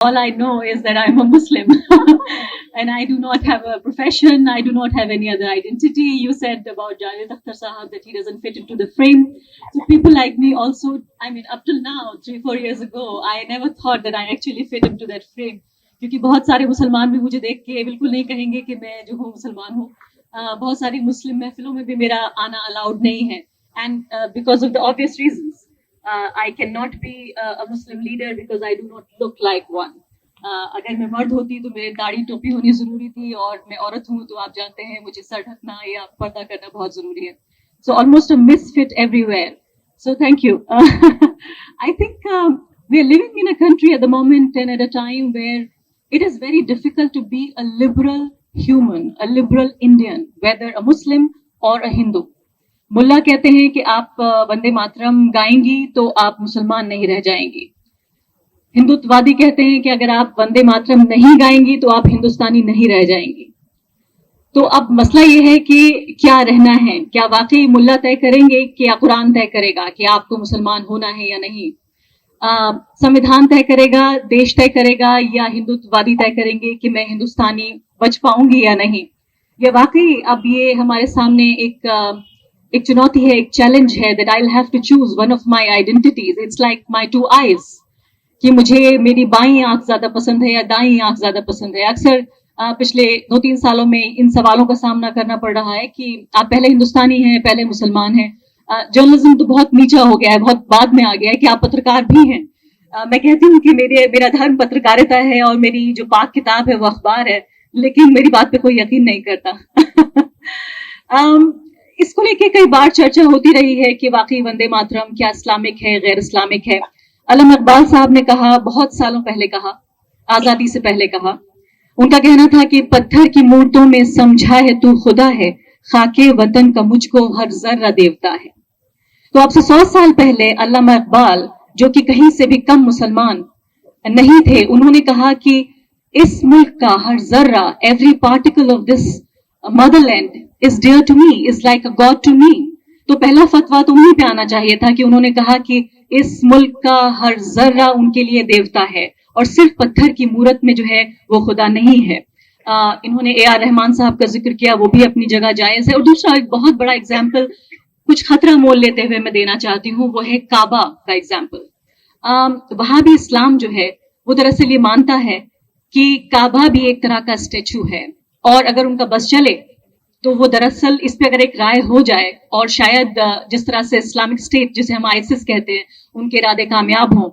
All I know is that I'm a Muslim and I do not have a profession. I do not have any other identity. You said about Javed Akhtar Sahab that he doesn't fit into the frame. So people like me also, I mean, up till now, 3-4 years ago, I never thought that I actually fit into that frame. کیونکہ بہت سارے مسلمان بھی مجھے دیکھ کے بالکل نہیں کہیں گے کہ میں جو ہوں مسلمان ہوں. بہت ساری مسلم محفلوں میں بھی میرا آنا الاؤڈ نہیں ہے. And because of the obvious reasons. I cannot be a Muslim leader because I do not look like one. اگر میں مرد ہوتی تو میرے داڑھی ٹوپی ہونی ضروری تھی, اور میں عورت ہوں تو آپ جانتے ہیں مجھے سر ڈھکنا یا پردہ کرنا بہت ضروری ہے. So almost a misfit everywhere. So thank you. I think we are living in a country at the moment and at a time where it is very difficult to be a liberal human, a liberal Indian, whether a Muslim or a Hindu. ملا کہتے ہیں کہ آپ وندے ماترم گائیں گی تو آپ مسلمان نہیں رہ جائیں گی. ہندوتوادی کہتے ہیں کہ اگر آپ وندے ماترم نہیں گائیں گی تو آپ ہندوستانی نہیں رہ جائیں گی. تو اب مسئلہ یہ ہے کہ کیا رہنا ہے. کیا واقعی ملا طے کریں گے کہ یا قرآن طے کرے گا کہ آپ کو مسلمان ہونا ہے یا نہیں؟ سمویدھان طے کرے گا, دیش طے کرے گا, یا ہندوتوادی طے کریں گے کہ میں ہندوستانی بچ پاؤں گی یا نہیں؟ یہ واقعی اب یہ ہمارے سامنے ایک چنوتی ہے, ایک چیلنج ہے that I'll have to choose one of my identities. It's like my two eyes. کہ مجھے میری بائیں آنکھ زیادہ پسند ہے یا دائیں آنکھ زیادہ پسند ہے. اکثر پچھلے 2-3 سالوں میں ان سوالوں کا سامنا کرنا پڑ رہا ہے کہ آپ پہلے ہندوستانی ہیں, پہلے مسلمان ہیں. جرنلزم تو بہت نیچا ہو گیا ہے, بہت بعد میں آ گیا ہے کہ آپ پترکار بھی ہیں. میں کہتی ہوں کہ میرا دھرم پترکارتا ہے اور میری جو پاک کتاب ہے وہ اخبار ہے, لیکن میری بات پہ کوئی یقین نہیں کرتا. اس کو لے کے کئی بار چرچا ہوتی رہی ہے کہ واقعی وندے ماترم کیا اسلامک ہے, غیر اسلامک ہے. علامہ اقبال صاحب نے کہا, بہت سالوں پہلے کہا, آزادی سے پہلے کہا. ان کا کہنا تھا کہ پتھر کی مورتوں میں سمجھا ہے تو خدا ہے, خاک وطن کا مجھ کو ہر ذرہ دیوتا ہے. تو اب سے 100 سال پہلے علامہ اقبال, جو کہ کہیں سے بھی کم مسلمان نہیں تھے, انہوں نے کہا کہ اس ملک کا ہر ذرہ, every particle of this motherland is dear to me, is like a god to me. تو پہلا فتویٰ تو انہیں پہ آنا چاہیے تھا کہ انہوں نے کہا کہ اس ملک کا ہر ذرہ ان کے لیے دیوتا ہے, اور صرف پتھر کی مورت میں جو ہے وہ خدا نہیں ہے. انہوں نے اے آر رحمان صاحب کا ذکر کیا, وہ بھی اپنی جگہ جائز ہے. اور دوسرا ایک بہت بڑا اگزامپل کچھ خطرہ مول لیتے ہوئے میں دینا چاہتی ہوں, وہ ہے کعبہ کا اگزامپل. وہاں بھی اسلام جو ہے وہ دراصل یہ مانتا ہے کہ کعبہ بھی ایک طرح کا اسٹیچو ہے, اور اگر ان کا بس چلے تو وہ دراصل اس پہ اگر ایک رائے ہو جائے, اور شاید جس طرح سے اسلامک اسٹیٹ جسے ہم آئسس کہتے ہیں ان کے ارادے کامیاب ہوں,